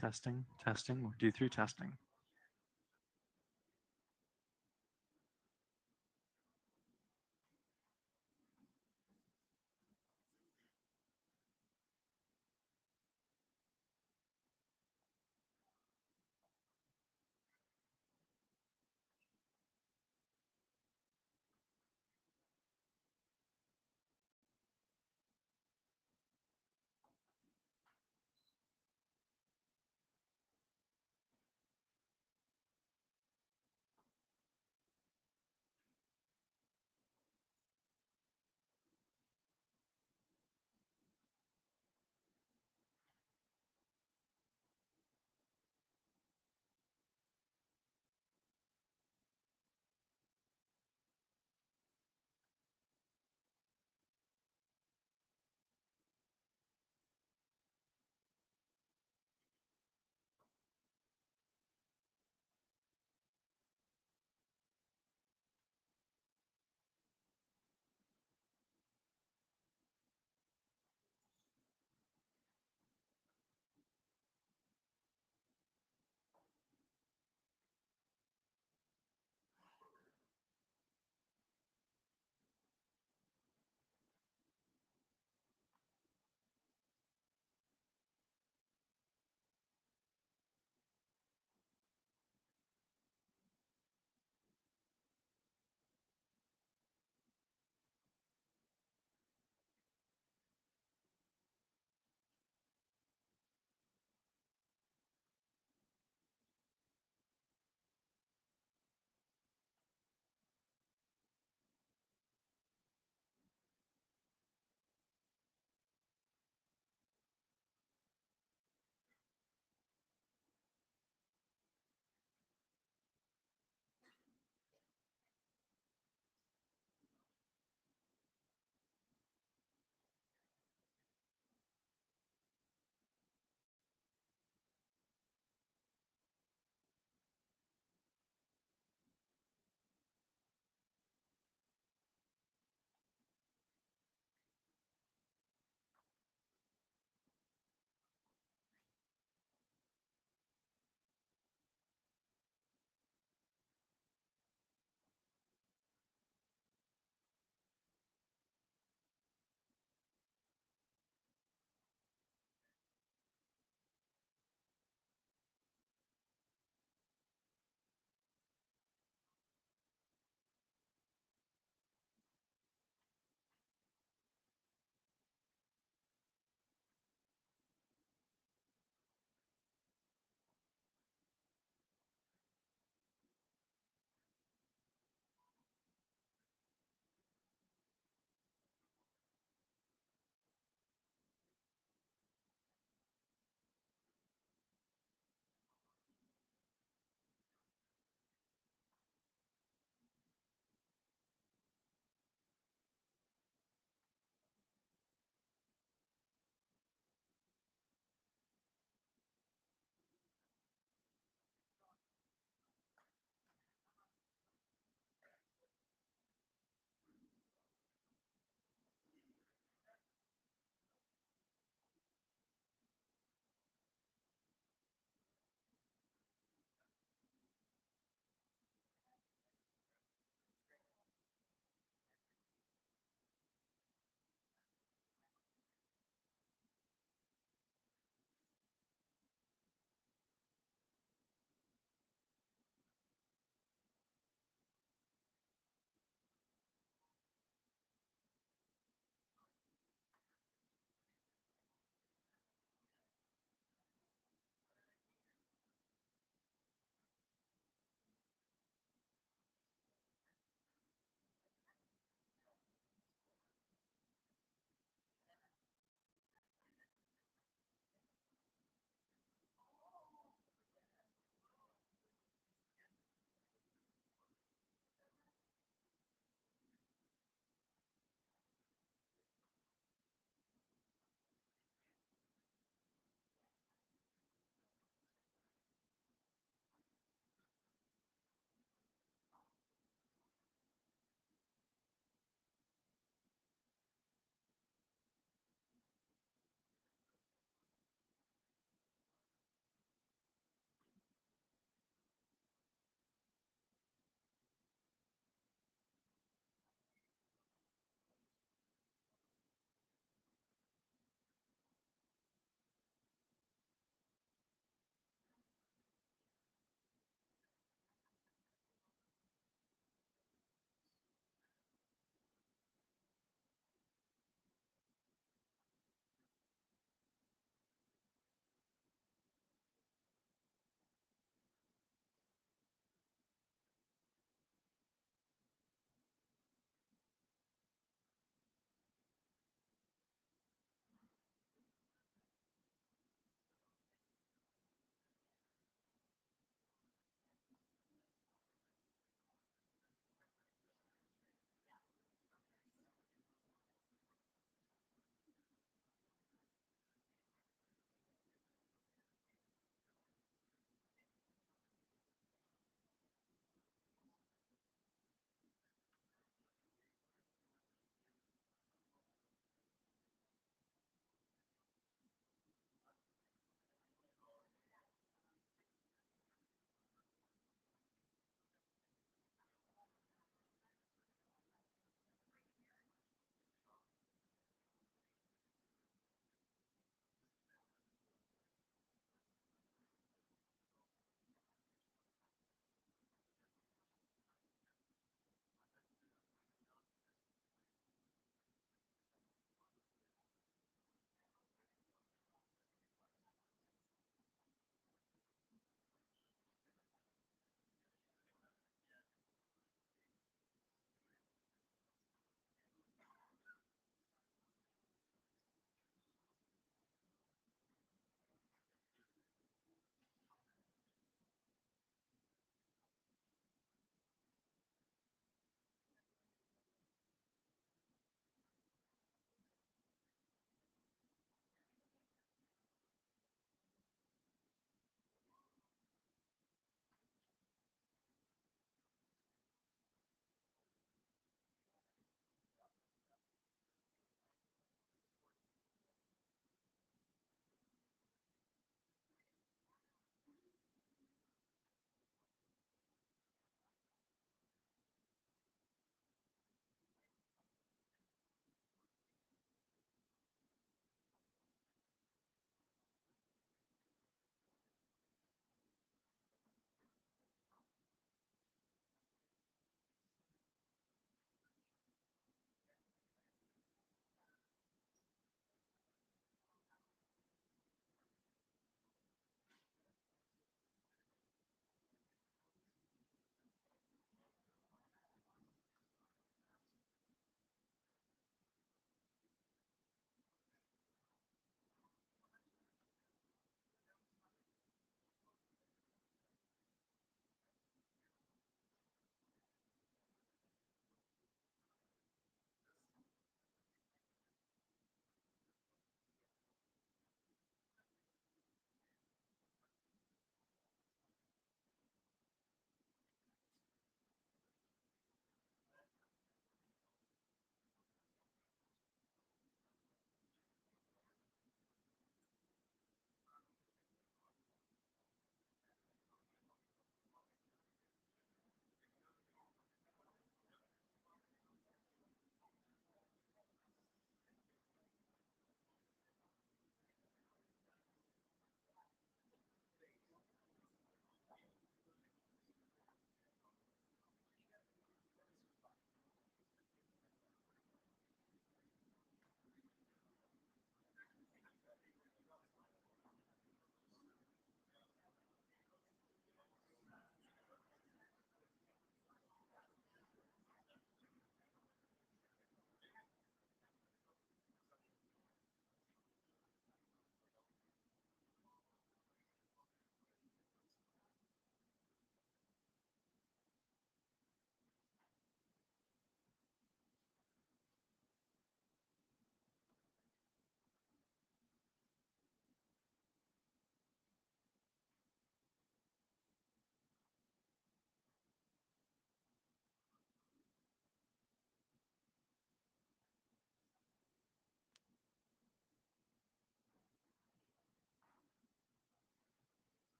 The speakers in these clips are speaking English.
Testing, testing. We'll do through testing.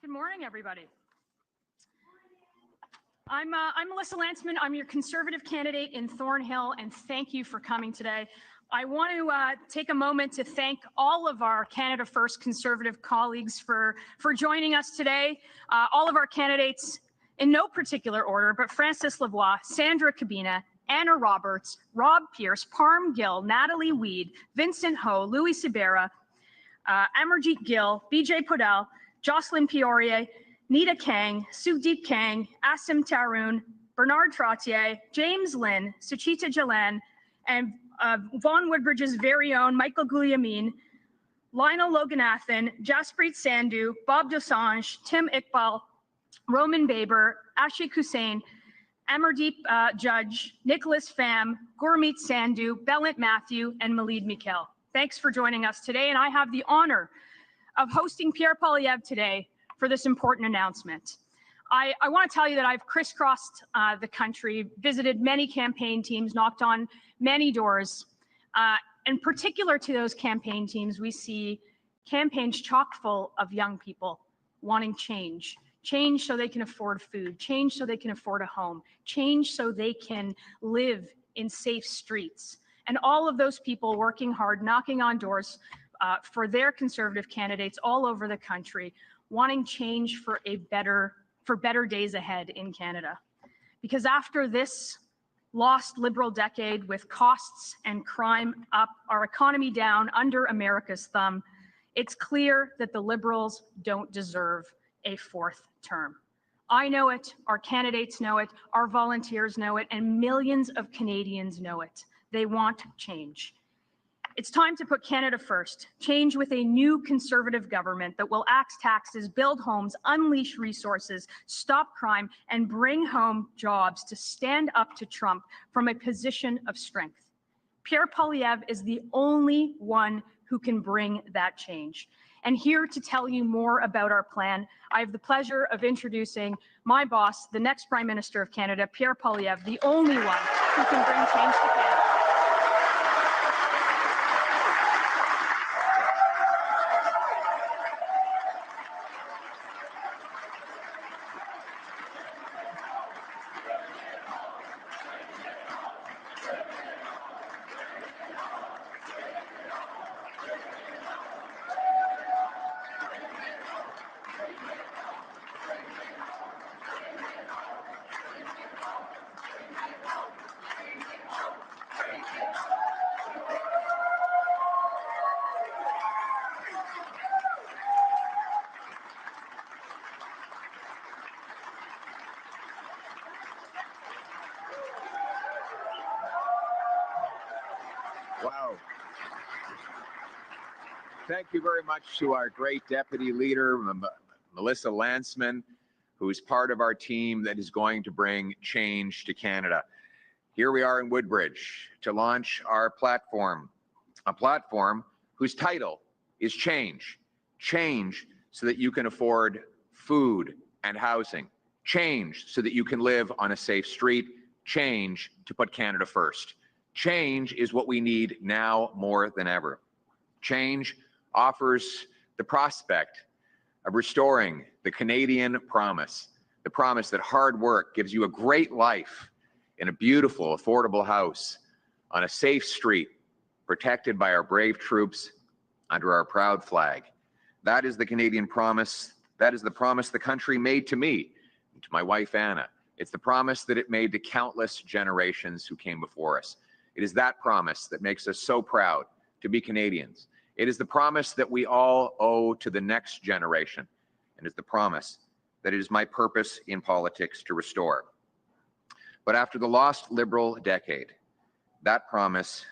Good morning, everybody. I'm Melissa Lantzman. I'm your Conservative candidate in Thornhill, and thank you for coming today. I want to take a moment to thank all of our Canada First Conservative colleagues for joining us today. All of our candidates, in no particular order, but Francis Lavoie, Sandra Cabina, Anna Roberts, Rob Pierce, Parm Gill, Natalie Weed, Vincent Ho, Louis Sibera, Amarjeet Gill, BJ Podell, Jocelyn Peoria, Nita Kang, Sudeep Kang, Asim Tarun, Bernard Trottier, James Lynn, Suchita Jalan, and Vaughan Woodbridge's very own Michael Guliamin, Lionel Loganathan, Jaspreet Sandhu, Bob Dosanjh, Tim Iqbal, Roman Baber, Ashik Hussain, Amardeep Judge, Nicholas Pham, Gurmeet Sandhu, Bellant Matthew, and Malid Mikhail. Thanks for joining us today, and I have the honor of hosting Pierre Poilievre today for this important announcement. I want to tell you that I've crisscrossed the country, visited many campaign teams, knocked on many doors. In particular to those campaign teams, we see campaigns chock full of young people wanting change. Change so they can afford food, change so they can afford a home, change so they can live in safe streets. And all of those people working hard, knocking on doors for their Conservative candidates all over the country, wanting change for better days ahead in Canada. Because after this lost Liberal decade with costs and crime up, our economy down, under America's thumb, it's clear that the Liberals don't deserve a fourth term. I know it, our candidates know it, our volunteers know it, and millions of Canadians know it. They want change. It's time to put Canada first, change with a new Conservative government that will axe taxes, build homes, unleash resources, stop crime, and bring home jobs to stand up to Trump from a position of strength. Pierre Poilievre is the only one who can bring that change. And here to tell you more about our plan, I have the pleasure of introducing my boss, the next Prime Minister of Canada, Pierre Poilievre, the only one who can bring change to Canada. Wow. Thank you very much to our great Deputy Leader, Melissa Lantzman, who is part of our team that is going to bring change to Canada. Here we are in Woodbridge to launch our platform, a platform whose title is Change. Change so that you can afford food and housing. Change so that you can live on a safe street. Change to put Canada first. Change is what we need now more than ever. Change offers the prospect of restoring the Canadian promise, the promise that hard work gives you a great life in a beautiful, affordable house on a safe street, protected by our brave troops under our proud flag. That is the Canadian promise. That is the promise the country made to me and to my wife, Anna. It's the promise that it made to countless generations who came before us. It is that promise that makes us so proud to be Canadians. It is the promise that we all owe to the next generation, and it's the promise that it is my purpose in politics to restore. But after the lost Liberal decade, that promise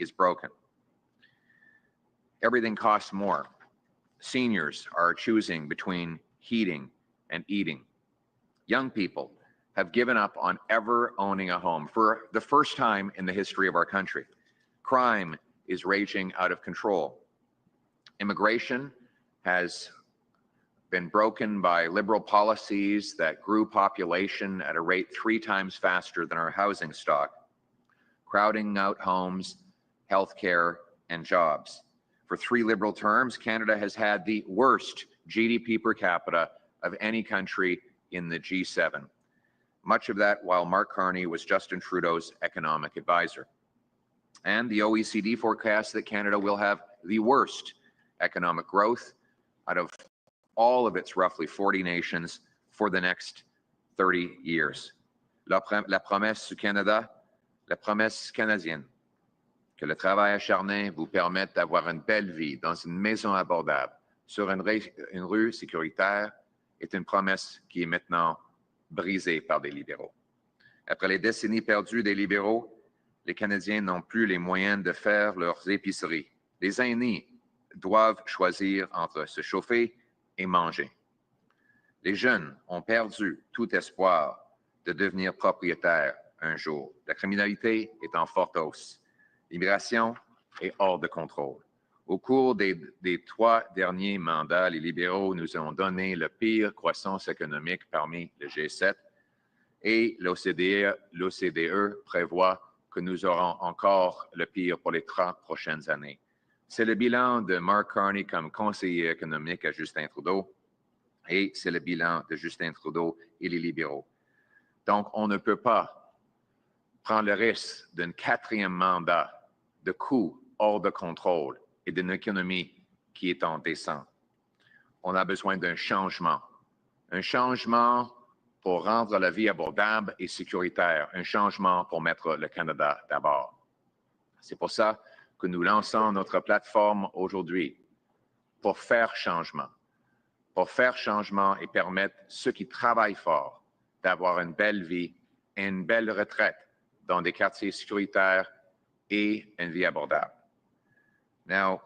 is broken. Everything costs more. Seniors are choosing between heating and eating. Young people have given up on ever owning a home for the first time in the history of our country. Crime is raging out of control. Immigration has been broken by Liberal policies that grew population at a rate 3 times faster than our housing stock, crowding out homes, healthcare, and jobs. For 3 Liberal terms, Canada has had the worst GDP per capita of any country in the G7. Much of that while Mark Carney was Justin Trudeau's economic advisor. And the OECD forecasts that Canada will have the worst economic growth out of all of its roughly 40 nations for the next 30 years. La promesse du Canada, la promesse canadienne, que le travail acharné vous permette d'avoir une belle vie dans une maison abordable sur une rue sécuritaire est une promesse qui est maintenant brisée par des libéraux. Après les décennies perdues des libéraux, les Canadiens n'ont plus les moyens de faire leurs épiceries. Les aînés doivent choisir entre se chauffer et manger. Les jeunes ont perdu tout espoir de devenir propriétaires un jour. La criminalité est en forte hausse. L'immigration est hors de contrôle. Au cours des 3 derniers mandats, les libéraux nous ont donné la pire croissance économique parmi le G7 et l'OCDE prévoit que nous aurons encore le pire pour les 30 prochaines années. C'est le bilan de Mark Carney comme conseiller économique à Justin Trudeau et c'est le bilan de Justin Trudeau et les libéraux. Donc, on ne peut pas prendre le risque d'un 4e mandat de coûts hors de contrôle et d'une économie qui est en descente. On a besoin d'un changement pour rendre la vie abordable et sécuritaire, un changement pour mettre le Canada d'abord. C'est pour ça que nous lançons notre plateforme aujourd'hui, pour faire changement et permettre ceux qui travaillent fort d'avoir une belle vie et une belle retraite dans des quartiers sécuritaires et une vie abordable. Now,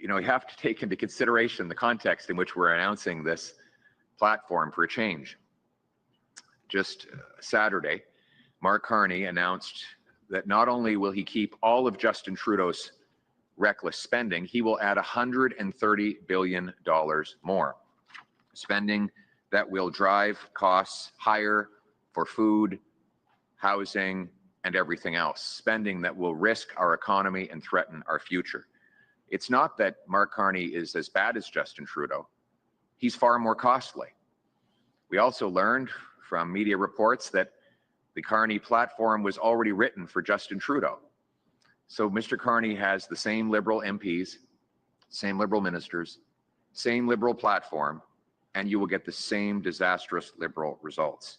you have to take into consideration the context in which we're announcing this platform for a change. Just Saturday, Mark Carney announced that not only will he keep all of Justin Trudeau's reckless spending, he will add $130 billion more. Spending that will drive costs higher for food, housing, and everything else. Spending that will risk our economy and threaten our future. It's not that Mark Carney is as bad as Justin Trudeau. He's far more costly. We also learned from media reports that the Carney platform was already written for Justin Trudeau. So Mr. Carney has the same Liberal MPs, same Liberal ministers, same Liberal platform, and you will get the same disastrous Liberal results.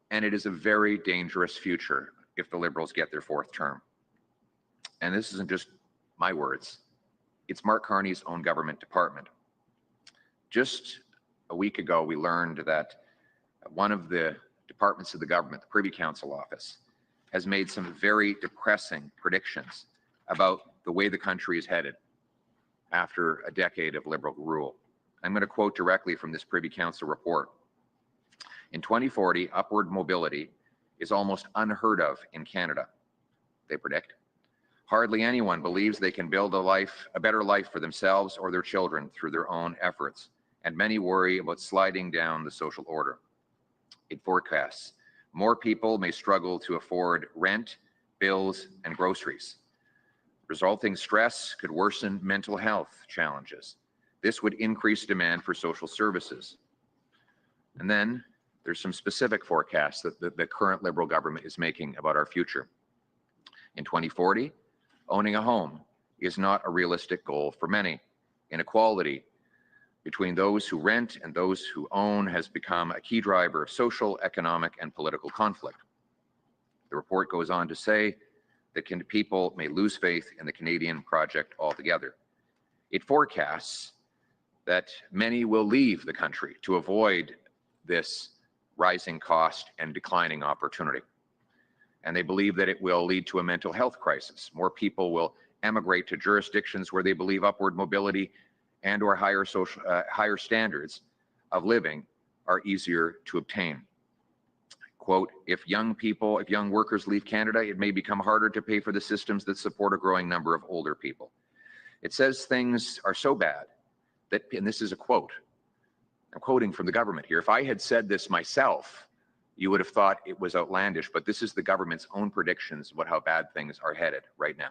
And it is a very dangerous future if the Liberals get their 4th term. And this isn't just my words. It's Mark Carney's own government department. Just a week ago, we learned that one of the departments of the government, the Privy Council office, has made some very depressing predictions about the way the country is headed after a decade of Liberal rule. I'm going to quote directly from this Privy Council report. In 2040, upward mobility is almost unheard of in Canada, they predict. Hardly anyone believes they can build a better life for themselves or their children through their own efforts, and many worry about sliding down the social order. It forecasts more people may struggle to afford rent, bills, and groceries. Resulting stress could worsen mental health challenges. This would increase demand for social services. And then there's some specific forecasts that the current Liberal government is making about our future. In 2040, owning a home is not a realistic goal for many. Inequality between those who rent and those who own has become a key driver of social, economic, and political conflict. The report goes on to say that people may lose faith in the Canadian project altogether. It forecasts that many will leave the country to avoid this rising cost and declining opportunity. And they believe that it will lead to a mental health crisis. More people will emigrate to jurisdictions where they believe upward mobility and or higher standards of living are easier to obtain. Quote, if young workers leave Canada, it may become harder to pay for the systems that support a growing number of older people. It says things are so bad that, and this is a quote, I'm quoting from the government here. If I had said this myself, you would have thought it was outlandish, but this is the government's own predictions about how bad things are headed right now.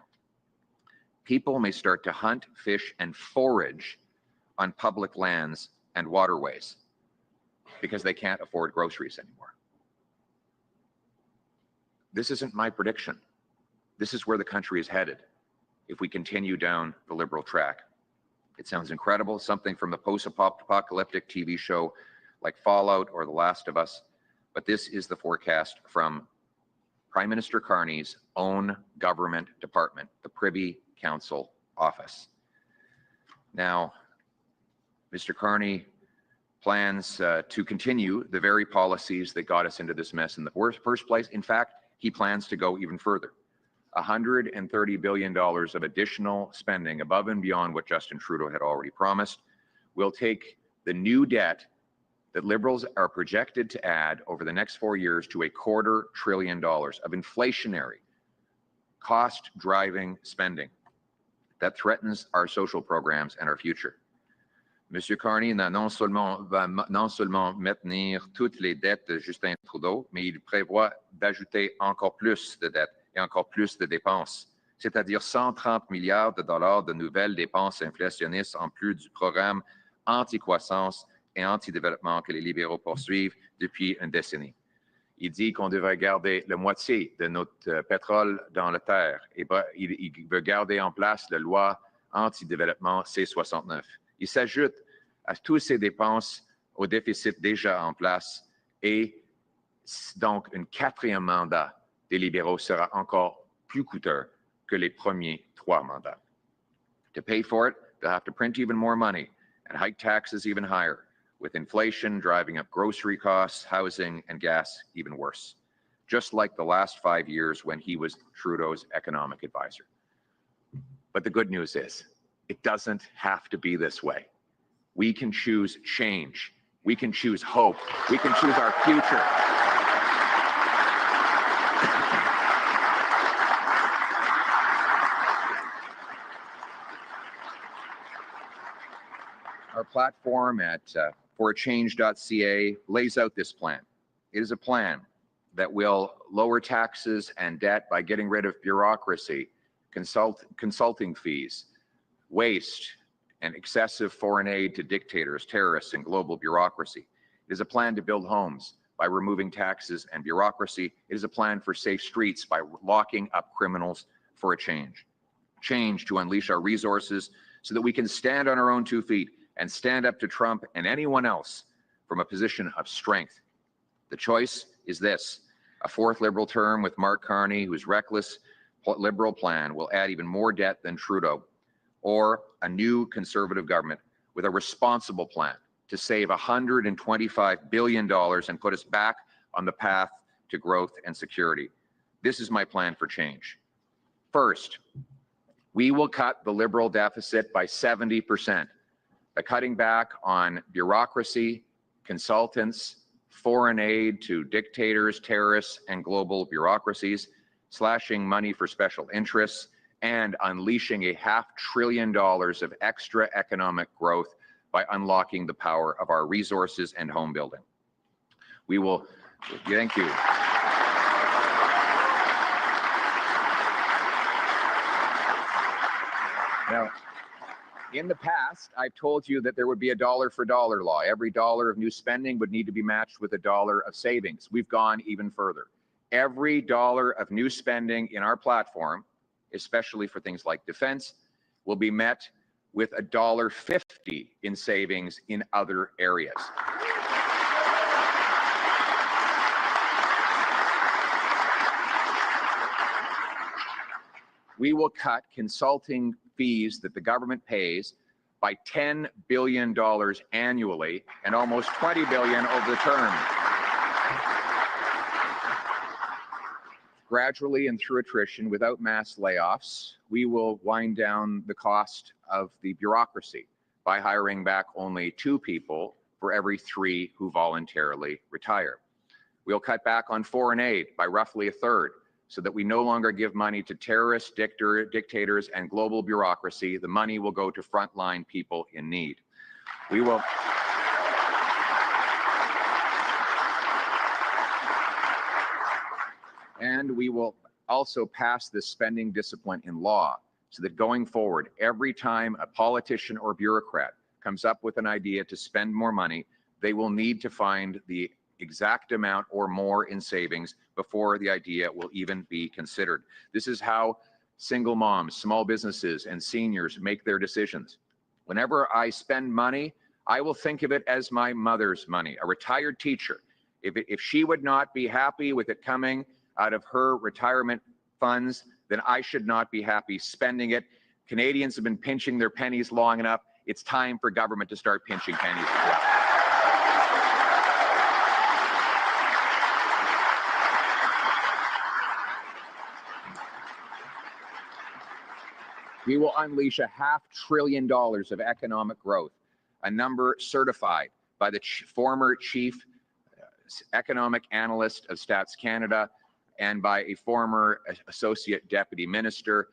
People may start to hunt, fish, and forage on public lands and waterways because they can't afford groceries anymore. This isn't my prediction. This is where the country is headed if we continue down the Liberal track. It sounds incredible, something from the post-apocalyptic TV show like Fallout or The Last of Us, but this is the forecast from Prime Minister Carney's own government department, the Privy Council office. Now, Mr. Carney plans to continue the very policies that got us into this mess in the first place. In fact, he plans to go even further. $130 billion of additional spending above and beyond what Justin Trudeau had already promised will take the new debt that Liberals are projected to add over the next 4 years to $250 billion of inflationary, cost-driving spending that threatens our social programs and our future. Monsieur Carney va non seulement maintenir toutes les dettes de Justin Trudeau, mais il prévoit d'ajouter encore plus de dettes et encore plus de dépenses, c'est-à-dire 130 milliards de dollars de nouvelles dépenses inflationnistes en plus du programme anti-croissance et anti-développement que les libéraux poursuivent depuis une décennie. Il dit qu'on devrait garder la moitié de notre pétrole dans la terre et il veut garder en place la loi anti-développement C-69. Il s'ajoute à toutes ces dépenses au déficit déjà en place et donc un quatrième mandat des libéraux sera encore plus coûteux que les premiers 3 mandats. To pay for it, they'll have to print even more money and hike taxes even higher, with inflation driving up grocery costs, housing, and gas even worse, just like the last 5 years when he was Trudeau's economic advisor. But the good news is, it doesn't have to be this way. We can choose change. We can choose hope. We can choose our future. Our platform at forachange.ca lays out this plan. It is a plan that will lower taxes and debt by getting rid of bureaucracy, consulting fees, waste, and excessive foreign aid to dictators, terrorists, and global bureaucracy. It is a plan to build homes by removing taxes and bureaucracy. It is a plan for safe streets by locking up criminals for a change. Change to unleash our resources so that we can stand on our own 2 feet and stand up to Trump and anyone else from a position of strength. The choice is this: a 4th Liberal term with Mark Carney, whose reckless Liberal plan will add even more debt than Trudeau, or a new Conservative government with a responsible plan to save $125 billion and put us back on the path to growth and security. This is my plan for change. First, we will cut the Liberal deficit by 70%. By cutting back on bureaucracy, consultants, foreign aid to dictators, terrorists, and global bureaucracies, slashing money for special interests, and unleashing $500 billion of extra economic growth by unlocking the power of our resources and home building. We will, thank you. Now, in the past, I've told you that there would be a dollar for dollar law. Every dollar of new spending would need to be matched with a dollar of savings. We've gone even further. Every dollar of new spending in our platform, especially for things like defense, will be met with $1.50 in savings in other areas. We will cut consulting fees that the government pays by $10 billion annually and almost $20 billion over the term. Gradually and through attrition, without mass layoffs, we will wind down the cost of the bureaucracy by hiring back only 2 people for every 3 who voluntarily retire. We'll cut back on foreign aid by roughly 1/3, so that we no longer give money to terrorists, dictators, and global bureaucracy. The money will go to frontline people in need. We will also pass this spending discipline in law, so that going forward, every time a politician or bureaucrat comes up with an idea to spend more money, they will need to find the exact amount or more in savings before the idea will even be considered. This is how single moms, small businesses, and seniors make their decisions. Whenever I spend money, I will think of it as my mother's money, a retired teacher. If she would not be happy with it coming out of her retirement funds, then I should not be happy spending it. Canadians have been pinching their pennies long enough. It's time for government to start pinching pennies as well. We will unleash $500 billion of economic growth, a number certified by the former chief economic analyst of Stats Canada and by a former associate deputy minister.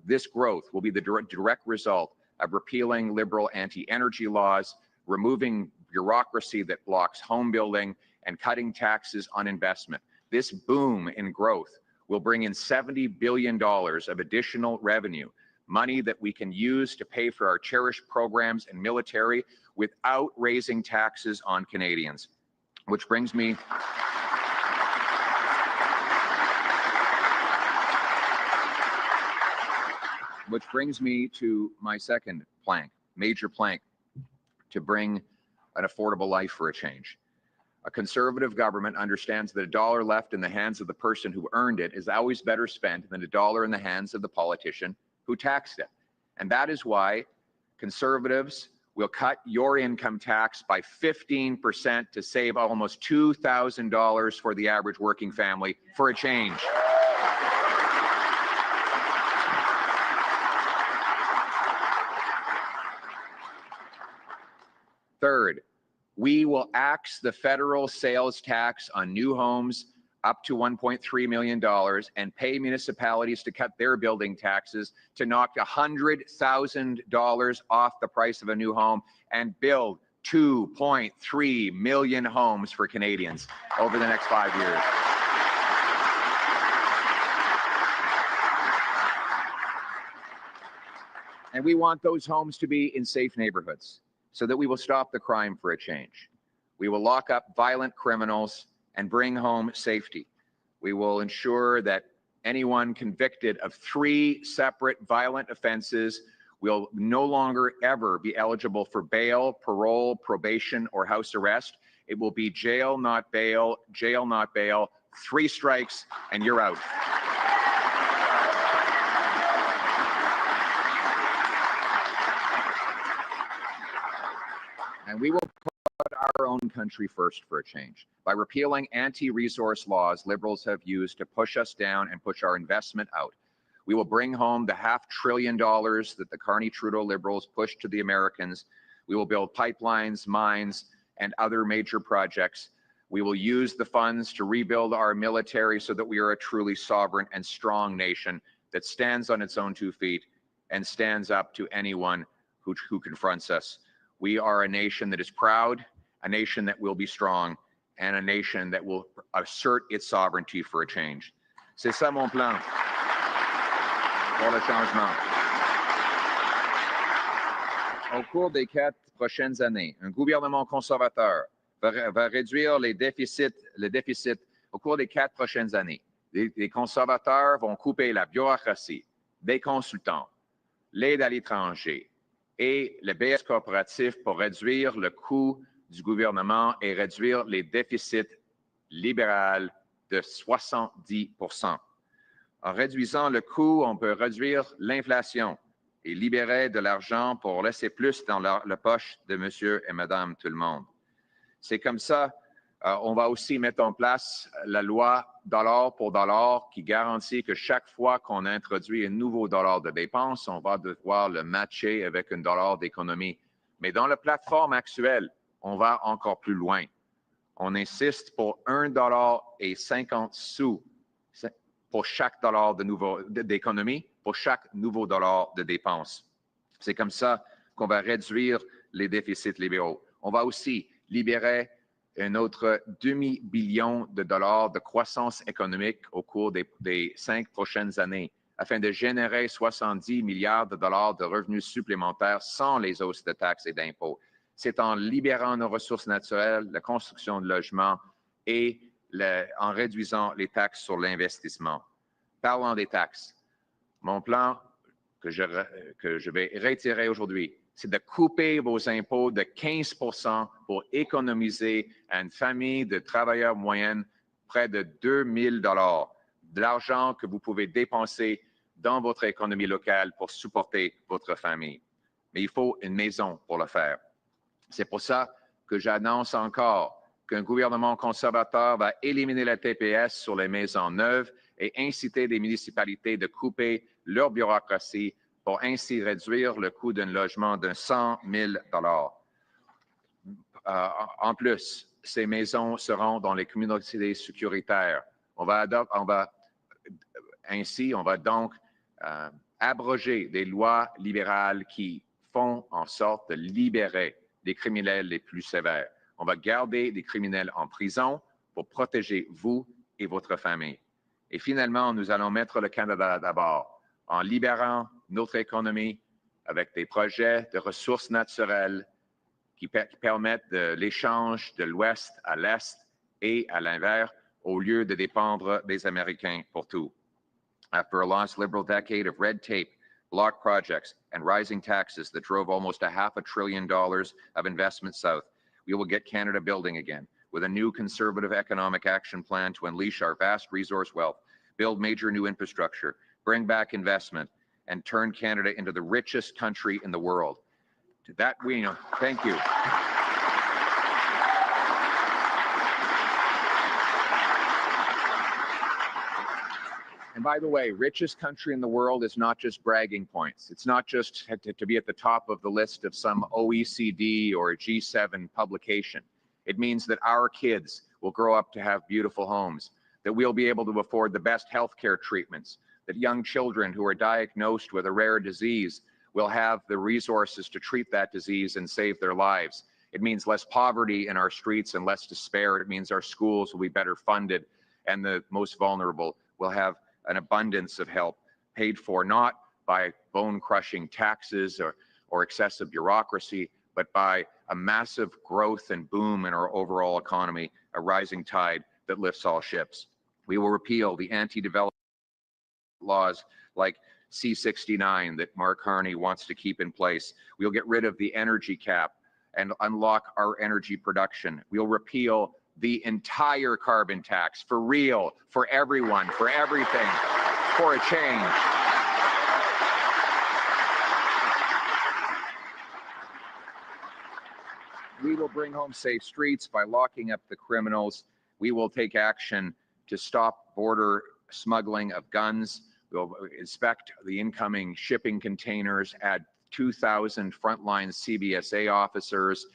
This growth will be the direct result of repealing liberal anti-energy laws, removing bureaucracy that blocks home building, and cutting taxes on investment. This boom in growth will bring in $70 billion of additional revenue, money that we can use to pay for our cherished programs and military without raising taxes on Canadians. Which brings me to my second plank, major plank, to bring an affordable life for a change. A Conservative government understands that a dollar left in the hands of the person who earned it is always better spent than a dollar in the hands of the politician who taxed it. And that is why Conservatives will cut your income tax by 15% to save almost $2,000 for the average working family for a change. Third, we will axe the federal sales tax on new homes up to $1.3 million and pay municipalities to cut their building taxes to knock $100,000 off the price of a new home and build 2.3 million homes for Canadians over the next 5 years. And we want those homes to be in safe neighborhoods so that we will stop the crime for a change. We will lock up violent criminals and bring home safety. We will ensure that anyone convicted of 3 separate violent offenses will no longer ever be eligible for bail, parole, probation, or house arrest. It will be jail, not bail, 3 strikes, and you're out. And we will put our own country first for a change. By repealing anti-resource laws Liberals have used to push us down and push our investment out, we will bring home the $500 billion that the Carney-Trudeau Liberals pushed to the Americans. We will build pipelines, mines, and other major projects. We will use the funds to rebuild our military so that we are a truly sovereign and strong nation that stands on its own 2 feet and stands up to anyone who confronts us. We are a nation that is proud, a nation that will be strong, and a nation that will assert its sovereignty for a change. C'est ça mon plan pour le changement. Au cours des 4 prochaines années, un gouvernement conservateur va réduire les déficits. Au cours des 4 prochaines années, les conservateurs vont couper la bureaucratie, des consultants, l'aide à l'étranger et le BS coopératif pour réduire le coût du gouvernement et réduire les déficits libéraux de 70%. En réduisant le coût, on peut réduire l'inflation et libérer de l'argent pour laisser plus dans la poche de monsieur et madame tout le monde. C'est comme ça, on va aussi mettre en place la loi dollar pour dollar qui garantit que chaque fois qu'on introduit un nouveau dollar de dépenses, on va devoir le matcher avec un dollar d'économie. Mais dans la plateforme actuelle, on va encore plus loin. On insiste pour $1.50 pour chaque dollar d'économie, pour chaque nouveau dollar de dépenses. C'est comme ça qu'on va réduire les déficits libéraux. On va aussi libérer un autre demi-billion de dollars de croissance économique au cours des 5 prochaines années afin de générer 70 milliards de dollars de revenus supplémentaires sans les hausses de taxes et d'impôts. C'est en libérant nos ressources naturelles, la construction de logements et en réduisant les taxes sur l'investissement. Parlons des taxes. Mon plan que je vais réitérer aujourd'hui, c'est de couper vos impôts de 15 % pour économiser à une famille de travailleurs moyennes près de 2 000 $, de l'argent que vous pouvez dépenser dans votre économie locale pour supporter votre famille. Mais il faut une maison pour le faire. C'est pour ça que j'annonce encore qu'un gouvernement conservateur va éliminer la TPS sur les maisons neuves et inciter les municipalités de couper leur bureaucratie pour ainsi réduire le coût d'un logement de 100 000 $. En plus, ces maisons seront dans les communautés sécuritaires. On va donc abroger des lois libérales qui font en sorte de libérer les criminels les plus sévères. On va garder des criminels en prison pour protéger vous et votre famille. Et finalement, nous allons mettre le Canada d'abord en libérant notre économie avec des projets de ressources naturelles qui permettent l'échange de l'Ouest à l'Est et à l'inverse au lieu de dépendre des Américains pour tout. After a lost liberal decade of red tape, block projects, and rising taxes that drove almost $500 billion of investment south, we will get Canada building again with a new conservative economic action plan to unleash our vast resource wealth, build major new infrastructure, bring back investment, and turn Canada into the richest country in the world. To that, thank you. And by the way, richest country in the world is not just bragging points. It's not just to be at the top of the list of some OECD or G7 publication. It means that our kids will grow up to have beautiful homes, that we'll be able to afford the best healthcare treatments, that young children who are diagnosed with a rare disease will have the resources to treat that disease and save their lives. It means less poverty in our streets and less despair. It means our schools will be better funded and the most vulnerable will have an abundance of help paid for not by bone-crushing taxes or excessive bureaucracy, but by a massive growth and boom in our overall economy, a rising tide that lifts all ships. We will repeal the anti-development laws like C-69 that Mark Carney wants to keep in place. We'll get rid of the energy cap and unlock our energy production. We'll repeal the entire carbon tax for real, for everyone, for everything, for a change. We will bring home safe streets by locking up the criminals. We will take action to stop border smuggling of guns. We'll inspect the incoming shipping containers, add 2,000 frontline CBSA officers,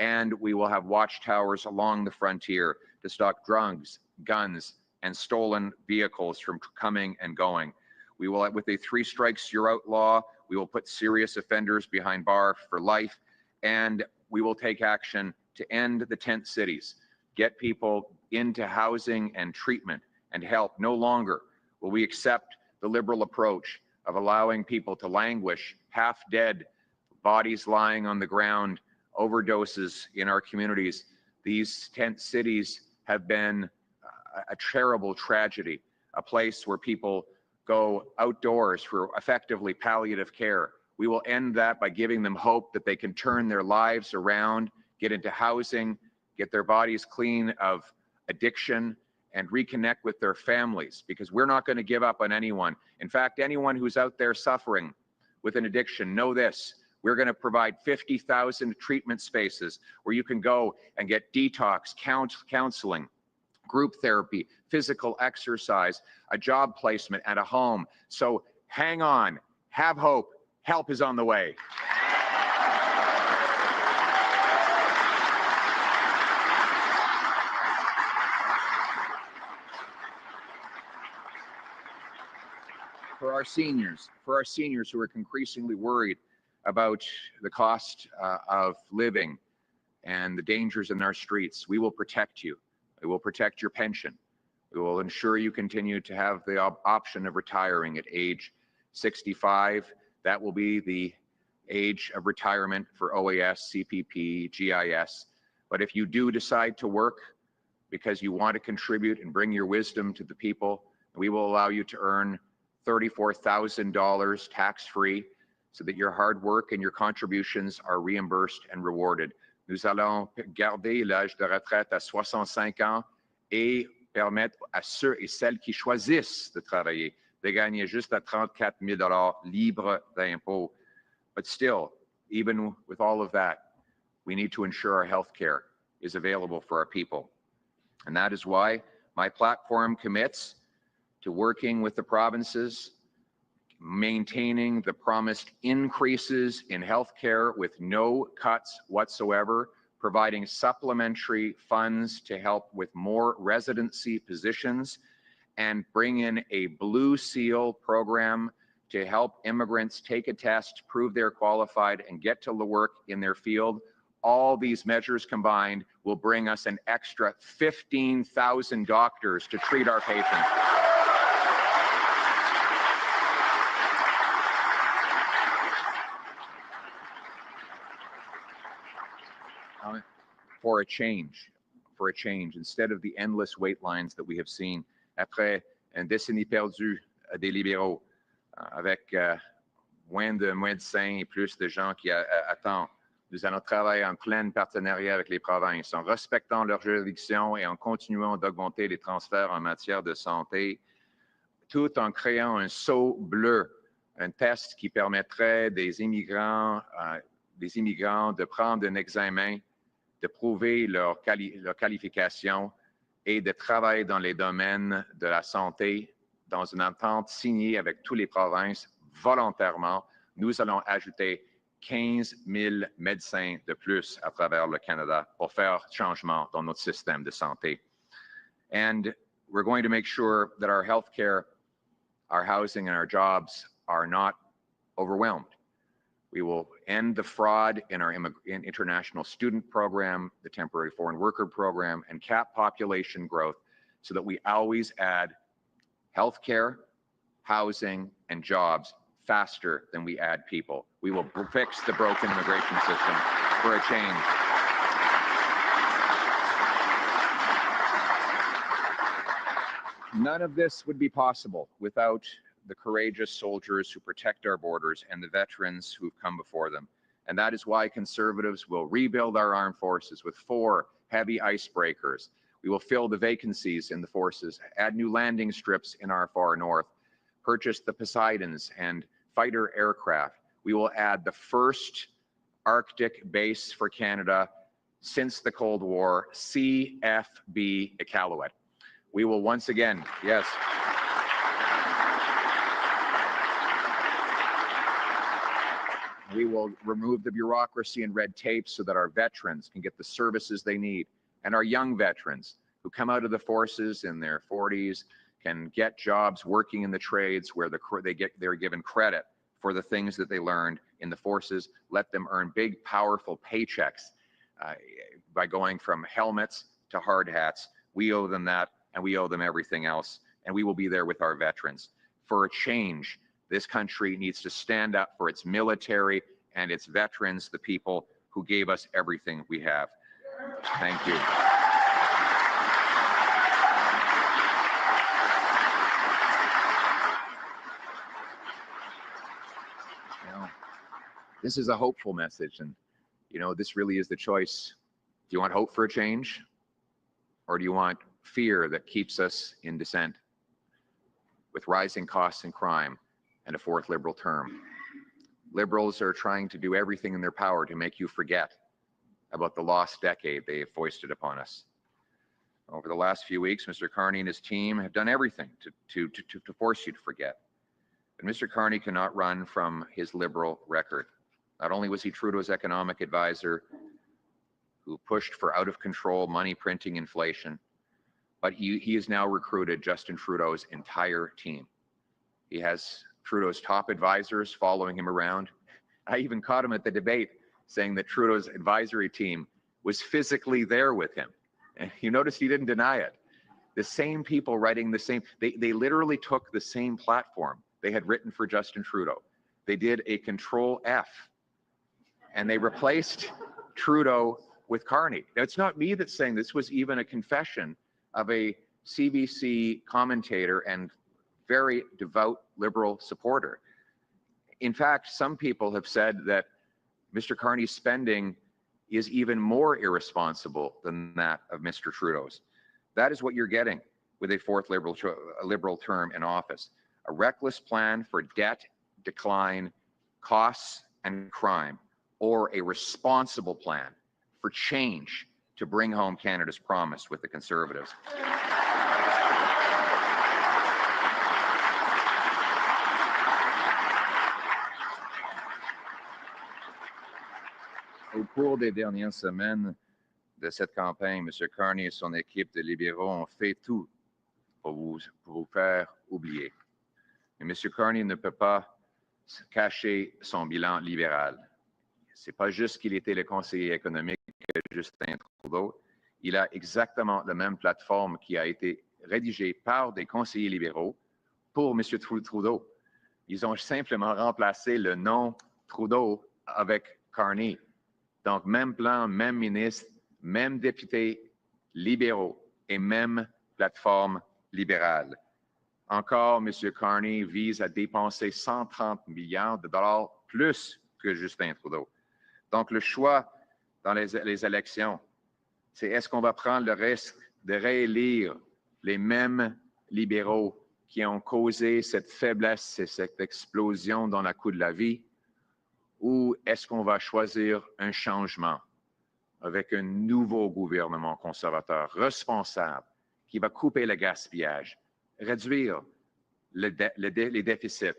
and we will have watchtowers along the frontier to stop drugs, guns, and stolen vehicles from coming and going. We will, with a 3 strikes you're out law, we will put serious offenders behind bars for life, and we will take action to end the tent cities, get people into housing and treatment and help. No longer will we accept the liberal approach of allowing people to languish, half dead, bodies lying on the ground, overdoses in our communities. These tent cities have been a terrible tragedy, a place where people go outdoors for effectively palliative care. We will end that by giving them hope that they can turn their lives around, get into housing, get their bodies clean of addiction, and reconnect with their families, because we're not going to give up on anyone. In fact, anyone who's out there suffering with an addiction, know this: we're going to provide 50,000 treatment spaces where you can go and get detox, counseling, group therapy, physical exercise, a job placement, and a home. So hang on, have hope, help is on the way. For our seniors who are increasingly worried about the cost of living and the dangers in our streets, we will protect you. We will protect your pension. We will ensure you continue to have the option of retiring at age 65. That will be the age of retirement for OAS, CPP, GIS. But if you do decide to work because you want to contribute and bring your wisdom to the people, we will allow you to earn $34,000 tax-free so that your hard work and your contributions are reimbursed and rewarded. Nous allons garder l'âge de retraite à 65 ans et permettre à ceux et celles qui choisissent de travailler de gagner juste à 34 000 libres d'impôts. But still, even with all of that, we need to ensure our health care is available for our people. And that is why my platform commits to working with the provinces, maintaining the promised increases in health care with no cuts whatsoever, providing supplementary funds to help with more residency positions, and bring in a Blue Seal program to help immigrants take a test, prove they're qualified, and get to work in their field. All these measures combined will bring us an extra 15,000 doctors to treat our patients. For a change, instead of the endless wait lines that we have seen après une décennie perdue des libéraux, avec moins de médecins et plus de gens qui attendent. Nous allons travailler en plein partenariat avec les provinces, en respectant leurs juridictions et en continuant d'augmenter les transferts en matière de santé, tout en créant un sceau bleu, un test qui permettrait des immigrants de prendre un examen, de prouver leur qualification et de travailler dans les domaines de la santé dans une entente signée avec toutes les provinces volontairement. Nous allons ajouter 15 000 médecins de plus à travers le Canada pour faire changement dans notre système de santé. And we're going to make sure that our healthcare, our housing, and our jobs are not overwhelmed. We will end the fraud in our international student program, the temporary foreign worker program, and cap population growth so that we always add healthcare, housing, and jobs faster than we add people. We will fix the broken immigration system for a change. None of this would be possible without the courageous soldiers who protect our borders and the veterans who've come before them. And that is why Conservatives will rebuild our armed forces with 4 heavy icebreakers. We will fill the vacancies in the forces, add new landing strips in our far north, purchase the Poseidons and fighter aircraft. We will add the first Arctic base for Canada since the Cold War, CFB Iqaluit. We will once again, yes. We will remove the bureaucracy and red tape so that our veterans can get the services they need. And our young veterans who come out of the forces in their 40s can get jobs working in the trades where they're given credit for the things that they learned in the forces. Let them earn big, powerful paychecks by going from helmets to hard hats. We owe them that, and we owe them everything else. And we will be there with our veterans. For a change, this country needs to stand up for its military and its veterans, the people who gave us everything we have. Thank you. This is a hopeful message, and this really is the choice. Do you want hope for a change, or do you want fear that keeps us in dissent with rising costs and crime and a 4th Liberal term? Liberals are trying to do everything in their power to make you forget about the lost decade they have foisted upon us. Over the last few weeks, Mr. Carney and his team have done everything to force you to forget. But Mr. Carney cannot run from his Liberal record. Not only was he Trudeau's economic advisor who pushed for out-of-control money-printing inflation, but he has now recruited Justin Trudeau's entire team. He has Trudeau's top advisors following him around. I even caught him at the debate saying that Trudeau's advisory team was physically there with him. And you notice he didn't deny it. The same people writing the same, they literally took the same platform they had written for Justin Trudeau. They did a Control F and they replaced Trudeau with Carney. Now, it's not me that's saying this was even a confession of a CBC commentator and very devout Liberal supporter. In fact, some people have said that Mr. Carney's spending is even more irresponsible than that of Mr. Trudeau's. That is what you're getting with a fourth Liberal term in office. A reckless plan for debt, decline, costs, and crime, or a responsible plan for change to bring home Canada's promise with the Conservatives. Au cours des dernières semaines de cette campagne, M. Carney et son équipe de libéraux ont fait tout pour vous faire oublier. Mais M. Carney ne peut pas cacher son bilan libéral. C'est pas juste qu'il était le conseiller économique de Justin Trudeau, il a exactement la même plateforme qui a été rédigée par des conseillers libéraux pour M. Trudeau. Ils ont simplement remplacé le nom Trudeau avec Carney. Donc, même plan, même ministre, même député libéraux et même plateforme libérale. Encore, M. Carney vise à dépenser 130 milliards de dollars plus que Justin Trudeau. Donc, le choix dans les élections, c'est est-ce qu'on va prendre le risque de réélire les mêmes libéraux qui ont causé cette faiblesse et cette explosion dans le coût de la vie, ou est-ce qu'on va choisir un changement avec un nouveau gouvernement conservateur responsable qui va couper le gaspillage, réduire les déficits,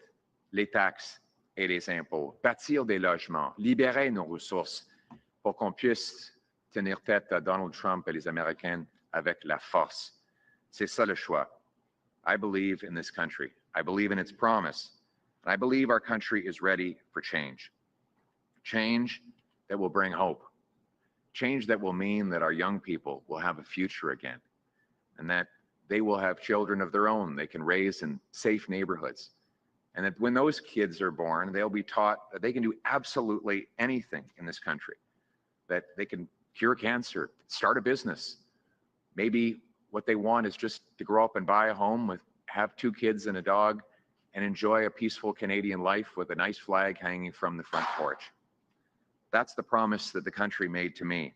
les taxes et les impôts, bâtir des logements, libérer nos ressources pour qu'on puisse tenir tête à Donald Trump et les Américains avec la force. C'est ça le choix. I believe in this country. I believe in its promise. And I believe our country is ready for change. Change that will bring hope. Change that will mean that our young people will have a future again, and that they will have children of their own they can raise in safe neighborhoods. And that when those kids are born, they'll be taught that they can do absolutely anything in this country, that they can cure cancer, start a business. Maybe what they want is just to grow up and buy a home, have 2 kids and a dog, and enjoy a peaceful Canadian life with a nice flag hanging from the front porch. That's the promise that the country made to me,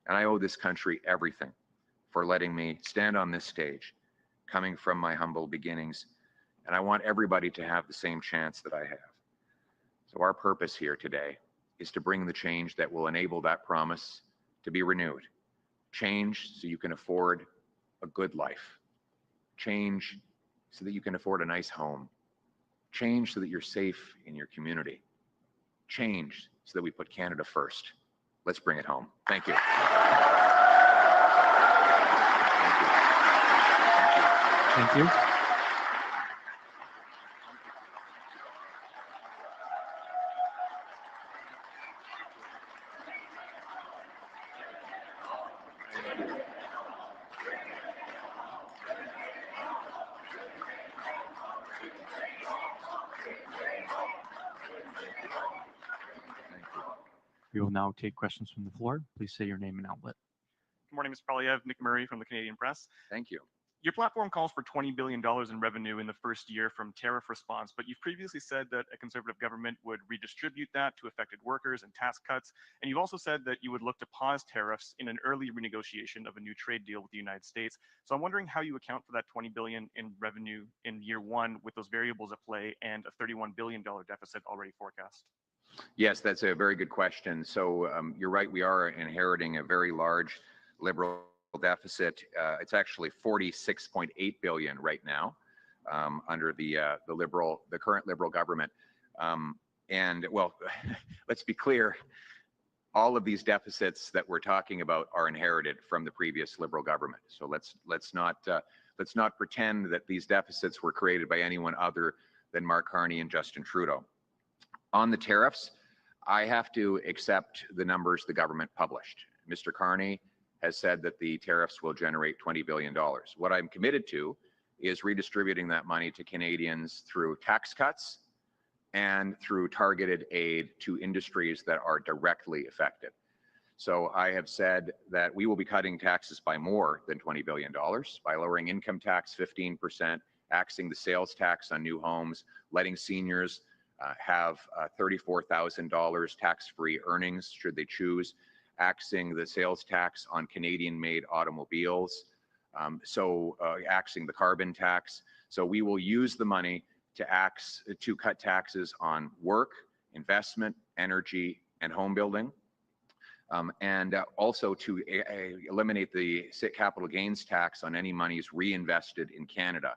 and I owe this country everything for letting me stand on this stage, coming from my humble beginnings, and I want everybody to have the same chance that I have. So our purpose here today is to bring the change that will enable that promise to be renewed. Change so you can afford a good life. Change so that you can afford a nice home. Change so that you're safe in your community. Change so that we put Canada first. Let's bring it home. Thank you. Thank you. We will now take questions from the floor. Please say your name and outlet. Good morning, Mr. Poilievre. Nick Murray from the Canadian Press. Thank you. Your platform calls for $20 billion in revenue in the first year from tariff response, but you've previously said that a Conservative government would redistribute that to affected workers and tax cuts, and you've also said that you would look to pause tariffs in an early renegotiation of a new trade deal with the United States. So I'm wondering how you account for that $20 billion in revenue in year 1 with those variables at play and a $31 billion deficit already forecast. Yes, that's a very good question. So you're right, we are inheriting a very large Liberal deficit. It's actually 46.8 billion right now under the current Liberal government. And well, let's be clear, all of these deficits that we're talking about are inherited from the previous Liberal government. So let's not pretend that these deficits were created by anyone other than Mark Carney and Justin Trudeau. On the tariffs, I have to accept the numbers the government published. Mr. Carney has said that the tariffs will generate $20 billion. What I'm committed to is redistributing that money to Canadians through tax cuts and through targeted aid to industries that are directly affected. So I have said that we will be cutting taxes by more than $20 billion by lowering income tax 15%, axing the sales tax on new homes, letting seniors have $34,000 tax-free earnings should they choose, axing the sales tax on Canadian-made automobiles, axing the carbon tax. So we will use the money to cut taxes on work, investment, energy, and home building. And also to eliminate the capital gains tax on any monies reinvested in Canada.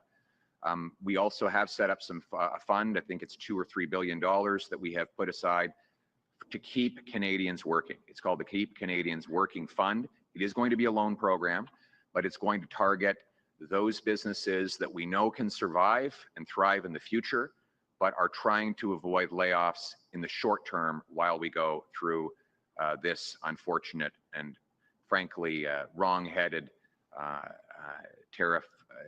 We also have set up a fund, I think it's $2 or $3 billion that we have put aside to keep Canadians working. It's called the Keep Canadians Working Fund. It is going to be a loan program, but it's going to target those businesses that we know can survive and thrive in the future, but are trying to avoid layoffs in the short term while we go through this unfortunate and frankly wrong-headed tariff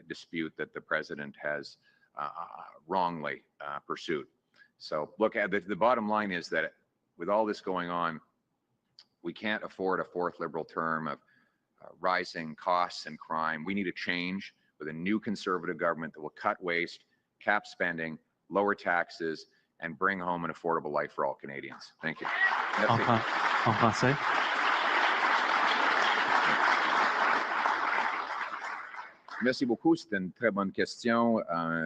dispute that the president has wrongly pursued. So look, the bottom line is that with all this going on, we can't afford a fourth Liberal term of rising costs and crime. We need a change with a new Conservative government that will cut waste, cap spending, lower taxes, and bring home an affordable life for all Canadians. Thank you. En français. Merci beaucoup. C'était une très bonne question.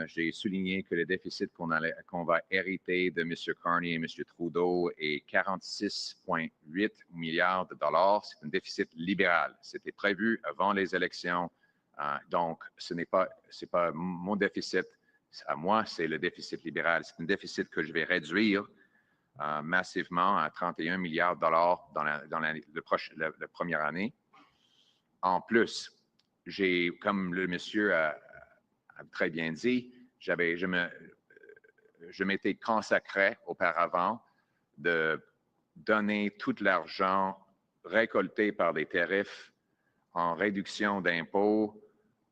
J'ai souligné que le déficit qu'on va hériter de M. Carney et M. Trudeau est 46,8 milliards de dollars. C'est un déficit libéral. C'était prévu avant les élections. Donc, c'est pas mon déficit à moi, c'est le déficit libéral. C'est un déficit que je vais réduire massivement à 31 milliards de dollars dans la première année. En plus, comme le monsieur a très bien dit, je m'étais consacré auparavant de donner tout l'argent récolté par les tarifs en réduction d'impôts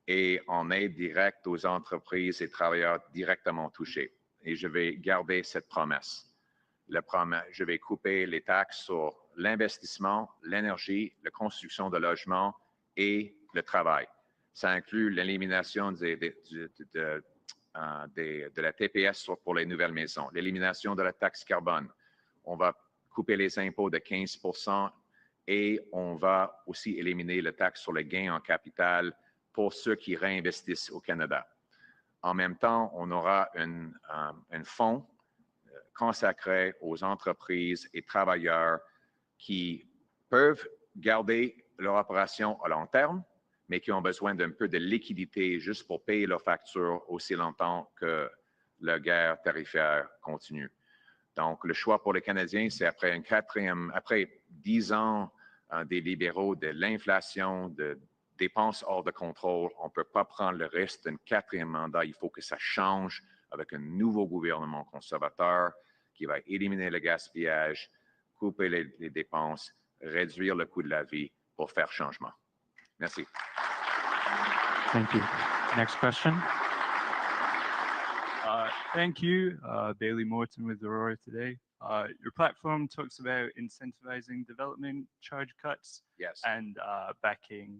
et en aide directe aux entreprises et travailleurs directement touchés. Et je vais garder cette promesse. Je vais couper les taxes sur l'investissement, l'énergie, la construction de logements et le travail. Ça inclut l'élimination de la TPS pour les nouvelles maisons, l'élimination de la taxe carbone. On va couper les impôts de 15% et on va aussi éliminer la taxe sur les gains en capital pour ceux qui réinvestissent au Canada. En même temps, on aura un fonds consacré aux entreprises et travailleurs qui peuvent garder leur opération à long terme, mais qui ont besoin d'un peu de liquidité juste pour payer leurs factures aussi longtemps que la guerre tarifaire continue. Donc, le choix pour les Canadiens, c'est après 10 ans des libéraux, de l'inflation, de dépenses hors de contrôle, on ne peut pas prendre le risque d'un quatrième mandat. Il faut que ça change avec un nouveau gouvernement conservateur qui va éliminer le gaspillage, couper les dépenses, réduire le coût de la vie pour faire changement. Merci. Thank you. Next question. Thank you, Bailey Morton with Aurora today. Your platform talks about incentivizing development charge cuts and backing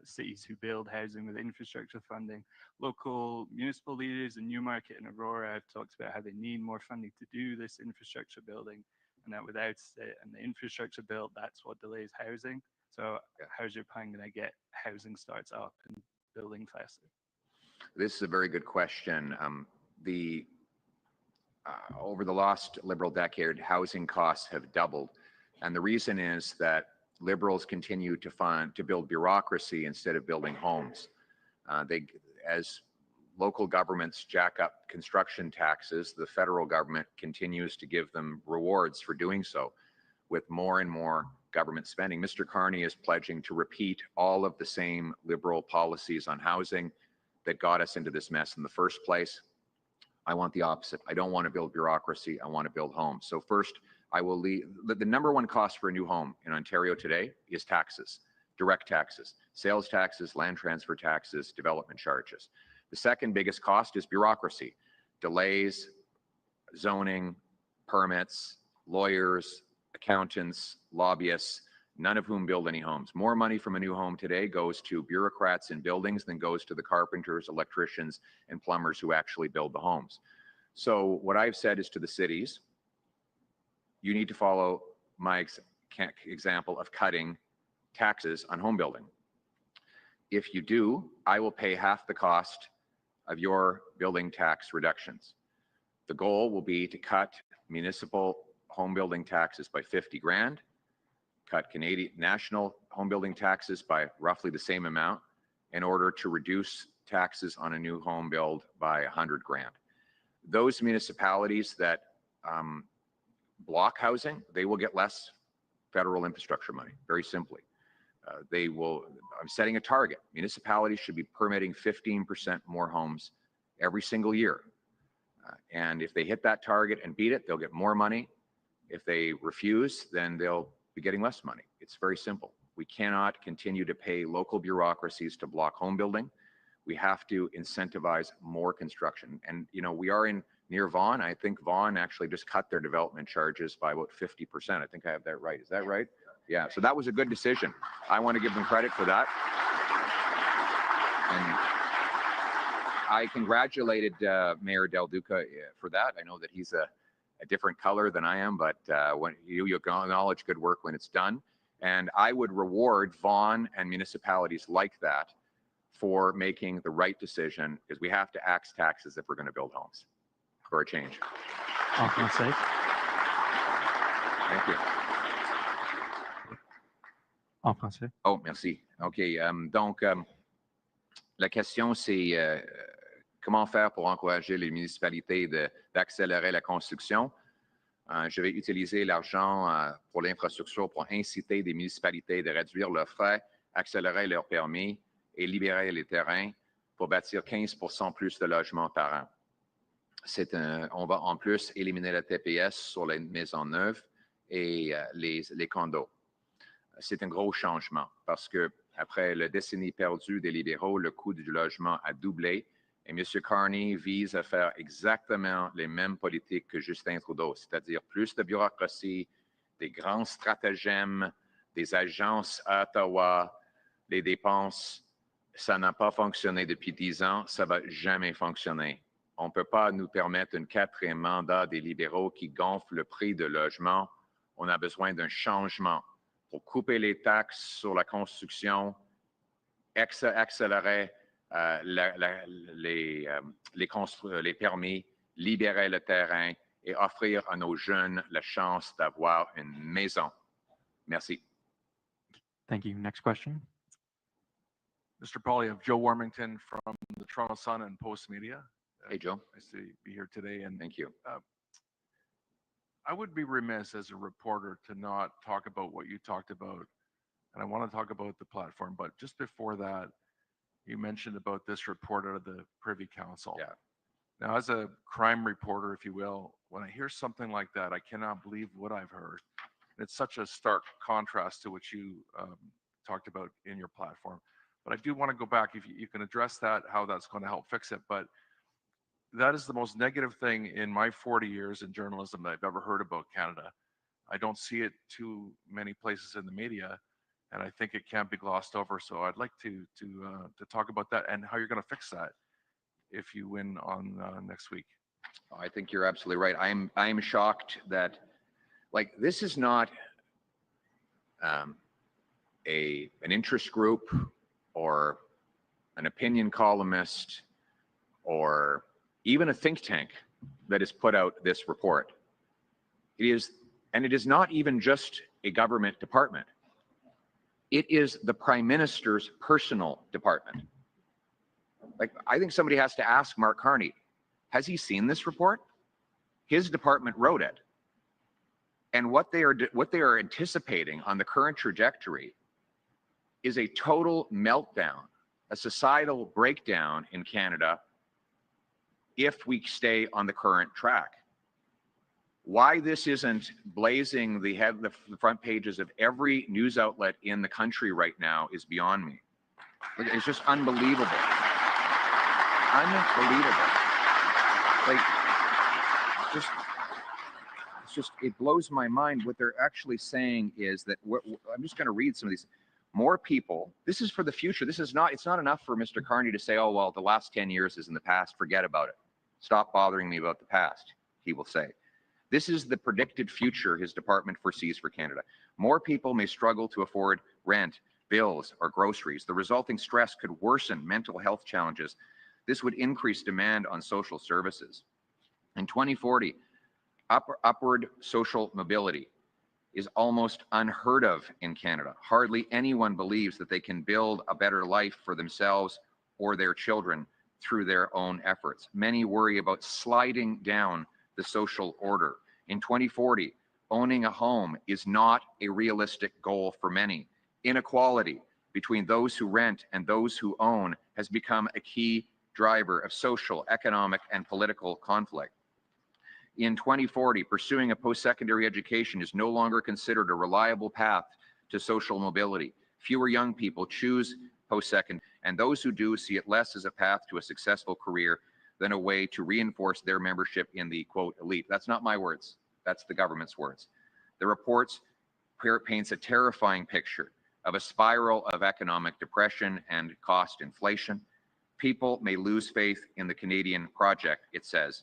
cities who build housing with infrastructure funding. Local municipal leaders in Newmarket and Aurora have talked about how they need more funding to do this infrastructure building, and that without the infrastructure built, that's what delays housing. So how's your plan going to get housing starts up and building faster? This is a very good question. Over the last Liberal decade, housing costs have doubled. And the reason is that Liberals continue to build bureaucracy instead of building homes. As local governments jack up construction taxes, the federal government continues to give them rewards for doing so with more and more government spending. Mr. Carney is pledging to repeat all of the same Liberal policies on housing that got us into this mess in the first place. I want the opposite. I don't want to build bureaucracy. I want to build homes. So first, I will leave. The number one cost for a new home in Ontario today is taxes. direct taxes, sales taxes, land transfer taxes, development charges. The second biggest cost is bureaucracy, delays, zoning, permits, lawyers, accountants, lobbyists, none of whom build any homes. More money from a new home today goes to bureaucrats in buildings than goes to the carpenters, electricians, and plumbers who actually build the homes. So what I've said is to the cities, you need to follow my example of cutting taxes on home building. If you do, I will pay half the cost of your building tax reductions. The goal will be to cut municipal home building taxes by 50 grand, cut Canadian national home building taxes by roughly the same amount in order to reduce taxes on a new home build by 100 grand. Those municipalities that block housing, they will get less federal infrastructure money, very simply. I'm setting a target. Municipalities should be permitting 15% more homes every single year. And if they hit that target and beat it, they'll get more money. If they refuse, then they'll be getting less money. It's very simple. We cannot continue to pay local bureaucracies to block home building. We have to incentivize more construction. And, you know, we are near Vaughan. I think Vaughan actually just cut their development charges by about 50%. I think I have that right. Is that right? Yeah, so that was a good decision. I want to give them credit for that. And I congratulated Mayor Del Duca for that. I know that he's a different color than I am, but when you acknowledge good work when it's done. And I would reward Vaughan and municipalities like that for making the right decision, because we have to axe taxes if we're going to build homes for a change. En français. Thank you. En français. Oh, merci. OK. Donc, la question, c'est comment faire pour encourager les municipalités d'accélérer la construction. Je vais utiliser l'argent pour l'infrastructure pour inciter des municipalités de réduire leurs frais, accélérer leurs permis et libérer les terrains pour bâtir 15% plus de logements par an. On va en plus éliminer la TPS sur les maisons neuves et les condos. C'est un gros changement parce que après la décennie perdue des libéraux, le coût du logement a doublé et M. Carney vise à faire exactement les mêmes politiques que Justin Trudeau, c'est-à-dire plus de bureaucratie, des grands stratagèmes, des agences à Ottawa, les dépenses. Ça n'a pas fonctionné depuis 10 ans, ça ne va jamais fonctionner. On ne peut pas nous permettre un 4e mandat des libéraux qui gonfle le prix de logement. On a besoin d'un changement pour couper les taxes sur la construction, accélérer les permis, libérer le terrain et offrir à nos jeunes la chance d'avoir une maison. Merci. Thank you. Next question. Mr. Poilievre, Joe Warmington from the Toronto Sun and Post Media. Hey, Joe. Nice to be here today. And thank you. I would be remiss as a reporter to not talk about what you talked about. And I want to talk about the platform. But just before that, you mentioned about this report out of the Privy Council. Yeah. Now, as a crime reporter, if you will, when I hear something like that, I cannot believe what I've heard. It's such a stark contrast to what you talked about in your platform. But I do want to go back, if you can address that, how that's going to help fix it. But that is the most negative thing in my 40 years in journalism that I've ever heard about Canada. I don't see it too many places in the media, and I think it can't be glossed over. So I'd like to talk about that and how you're going to fix that if you win on next week. I think you're absolutely right. I'm shocked that, like, this is not an interest group or an opinion columnist or even a think tank that has put out this report. It is not even just a government department. It is the Prime Minister's personal department. Like, I think somebody has to ask Mark Carney, has he seen this report? His department wrote it. And what they are anticipating on the current trajectory is a total meltdown, a societal breakdown in Canada if we stay on the current track. Why this isn't blazing the front pages of every news outlet in the country right now is beyond me. It's just unbelievable. Unbelievable. Like, it blows my mind. What they're actually saying is that I'm just going to read some of these. More people, this is for the future. It's not enough for Mr. Carney to say, oh, well, the last 10 years is in the past. Forget about it. Stop bothering me about the past, he will say. This is the predicted future his department foresees for Canada. More people may struggle to afford rent, bills, or groceries. The resulting stress could worsen mental health challenges. This would increase demand on social services. In 2040, upward social mobility is almost unheard of in Canada. Hardly anyone believes that they can build a better life for themselves or their children through their own efforts. Many worry about sliding down the social order. In 2040, owning a home is not a realistic goal for many. Inequality between those who rent and those who own has become a key driver of social, economic, and political conflict. In 2040, pursuing a post-secondary education is no longer considered a reliable path to social mobility. Fewer young people choose post-secondary, and those who do see it less as a path to a successful career than a way to reinforce their membership in the, quote, elite. That's not my words. That's the government's words. The reports paints a terrifying picture of a spiral of economic depression and cost inflation. People may lose faith in the Canadian project, it says.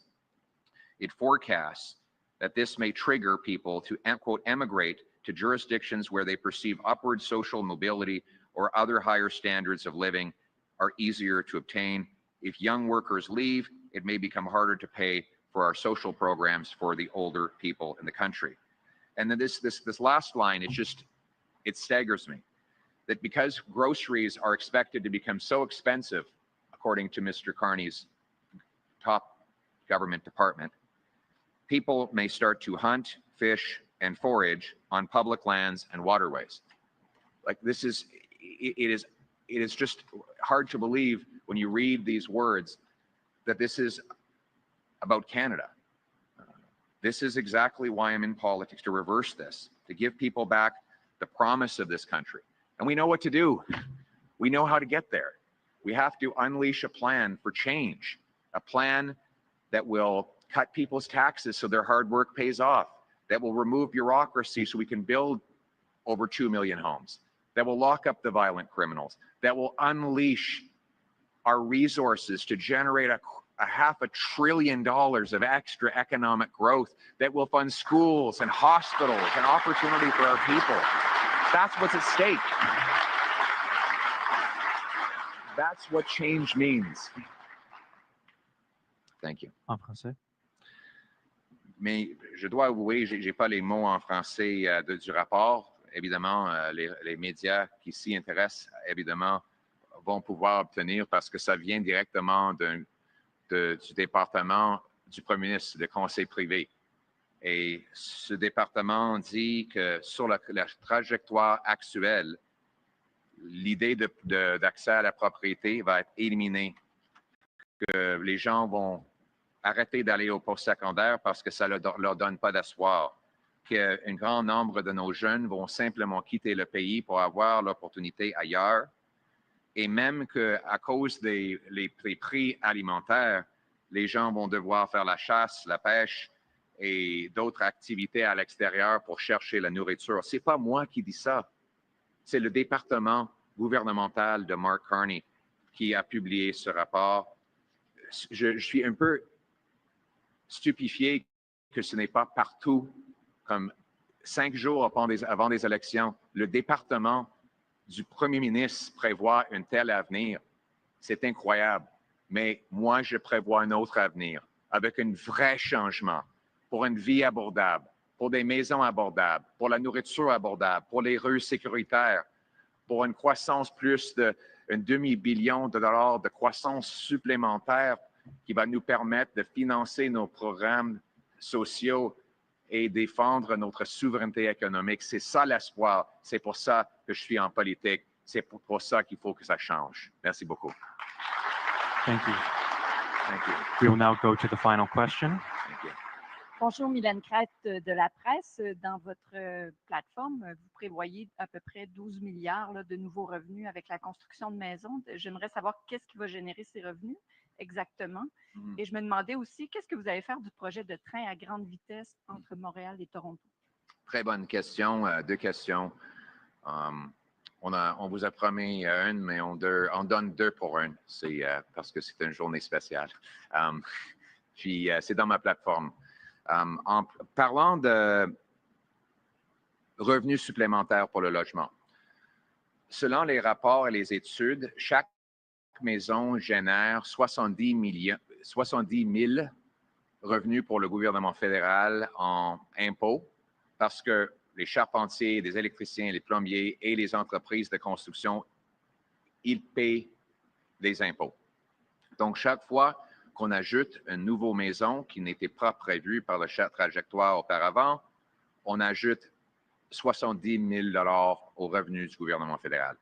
It forecasts that this may trigger people to, quote, emigrate to jurisdictions where they perceive upward social mobility or other higher standards of living are easier to obtain. If young workers leave, it may become harder to pay for our social programs for the older people in the country. And then this last line, it staggers me, that because groceries are expected to become so expensive, according to Mr. Carney's top government department, people may start to hunt, fish, and forage on public lands and waterways. Like, it is just hard to believe when you read these words that this is about Canada. This is exactly why I'm in politics, to reverse this, to give people back the promise of this country. And we know what to do. We know how to get there. We have to unleash a plan for change, a plan that will cut people's taxes so their hard work pays off, that will remove bureaucracy so we can build over 2 million homes, that will lock up the violent criminals, that will unleash our resources to generate a $500 billion of extra economic growth, that will fund schools and hospitals and opportunity for our people. That's what's at stake. That's what change means. Thank you. En français. Mais je dois avouer, j'ai pas les mots en français du rapport. Évidemment, les médias qui s'y intéressent, évidemment, vont pouvoir obtenir parce que ça vient directement du département du Premier ministre, le Conseil privé. Et ce département dit que sur la trajectoire actuelle, l'idée d'accès à la propriété va être éliminée, que les gens vont arrêter d'aller au post-secondaire parce que ça ne leur donne pas d'espoir, qu'un grand nombre de nos jeunes vont simplement quitter le pays pour avoir l'opportunité ailleurs, et même qu'à cause des prix alimentaires, les gens vont devoir faire la chasse, la pêche et d'autres activités à l'extérieur pour chercher la nourriture. Ce n'est pas moi qui dis ça. C'est le département gouvernemental de Mark Carney qui a publié ce rapport. Je suis un peu stupéfié que ce n'est pas partout, comme 5 jours avant des élections, le département du Premier ministre prévoit un tel avenir. C'est incroyable. Mais moi, je prévois un autre avenir avec un vrai changement pour une vie abordable, pour des maisons abordables, pour la nourriture abordable, pour les rues sécuritaires, pour une croissance plus d'un demi-billion de dollars de croissance supplémentaire qui va nous permettre de financer nos programmes sociaux et défendre notre souveraineté économique. C'est ça l'espoir. C'est pour ça que je suis en politique. C'est pour ça qu'il faut que ça change. Merci beaucoup. Thank you. Thank you. We will now go to the final question. Thank you. Bonjour, Mylène Crête de la presse. Dans votre plateforme, vous prévoyez à peu près 12 milliards là, de nouveaux revenus avec la construction de maisons. J'aimerais savoir qu'est-ce qui va générer ces revenus exactement. Et je me demandais aussi, qu'est-ce que vous allez faire du projet de train à grande vitesse entre Montréal et Toronto? Très bonne question. Deux questions. On vous a promis une, mais on donne deux pour une. C'est parce que c'est une journée spéciale. Puis c'est dans ma plateforme. En parlant de revenus supplémentaires pour le logement, selon les rapports et les études, chaque maison génère 70 000 revenus pour le gouvernement fédéral en impôts parce que les charpentiers, les électriciens, les plombiers et les entreprises de construction, ils paient des impôts. Donc, chaque fois qu'on ajoute une nouvelle maison qui n'était pas prévue par le trajectoire auparavant, on ajoute 70 000 $ aux revenus du gouvernement fédéral.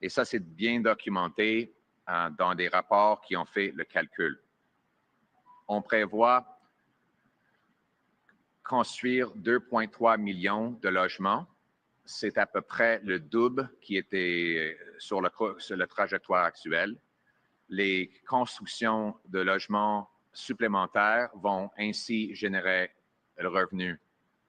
Et ça, c'est bien documenté dans des rapports qui ont fait le calcul. On prévoit construire 2,3 millions de logements. C'est à peu près le double qui était sur le trajectoire actuel. Les constructions de logements supplémentaires vont ainsi générer le revenu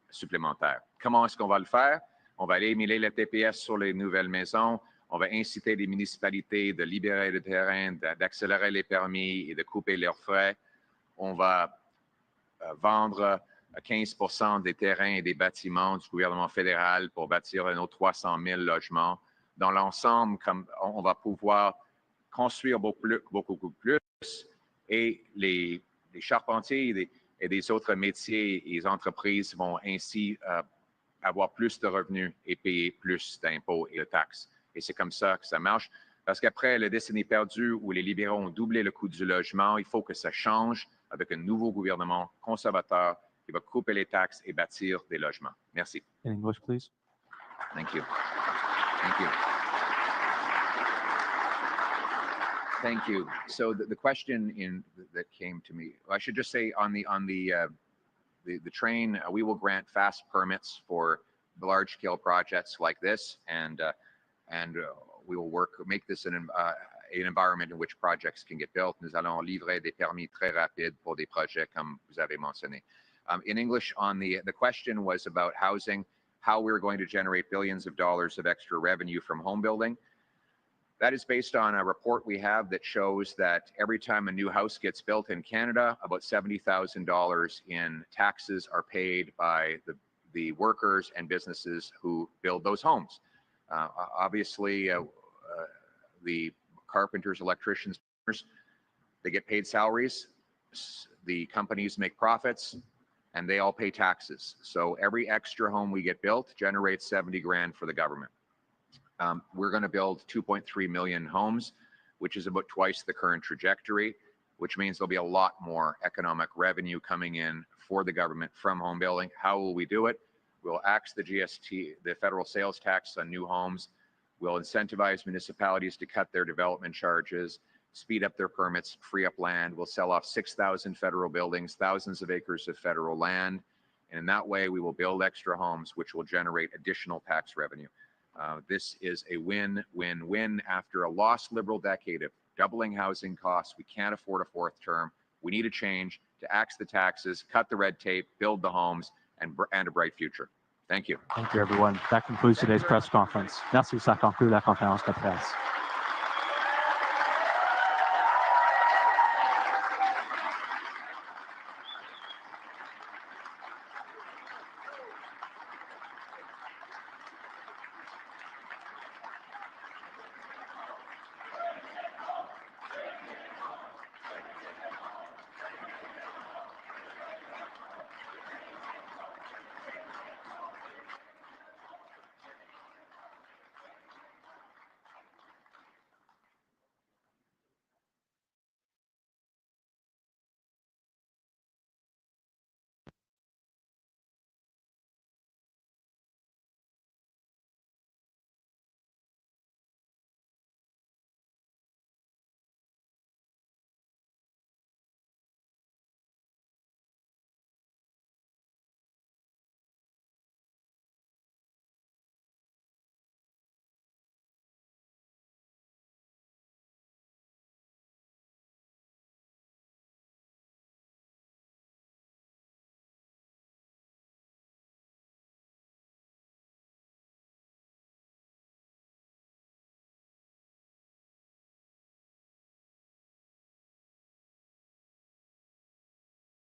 supplémentaire. Comment est-ce qu'on va le faire? On va éliminer le TPS sur les nouvelles maisons. On va inciter les municipalités de libérer le terrain, d'accélérer les permis et de couper leurs frais. On va vendre 15% des terrains et des bâtiments du gouvernement fédéral pour bâtir un autre 300 000 logements. Dans l'ensemble, on va pouvoir construire beaucoup plus et les charpentiers et des autres métiers et les entreprises vont ainsi avoir plus de revenus et payer plus d'impôts et de taxes. Et c'est comme ça que ça marche. Parce qu'après la décennie perdue où les libéraux ont doublé le coût du logement, il faut que ça change avec un nouveau gouvernement conservateur qui va couper les taxes et bâtir des logements. Merci. In English, please. Thank you. Thank you. Thank you. So the question that came to me, I should just say on the train, we will grant fast permits for large-scale projects like this, and we will make this an environment in which projects can get built. Nous allons livrer des permis très rapides pour des projets comme vous avez mentionné. In English, the question was about housing, how we're going to generate billions of dollars of extra revenue from home building. That is based on a report we have that shows that every time a new house gets built in Canada, about $70,000 in taxes are paid by the workers and businesses who build those homes. Obviously, the carpenters, electricians, they get paid salaries. The companies make profits, and they all pay taxes. So every extra home we get built generates 70 grand for the government. We're going to build 2.3 million homes, which is about twice the current trajectory, which means there'll be a lot more economic revenue coming in for the government from home building. How will we do it? We'll axe the GST, the federal sales tax on new homes. We'll incentivize municipalities to cut their development charges, speed up their permits, free up land. We'll sell off 6,000 federal buildings, thousands of acres of federal land. And in that way, we will build extra homes, which will generate additional tax revenue. This is a win-win-win after a lost Liberal decade of doubling housing costs. We can't afford a fourth term. We need a change to axe the taxes, cut the red tape, build the homes, and a bright future. Thank you. Thank you, everyone. That concludes today's press conference. Merci, ça conclut la conférence de presse.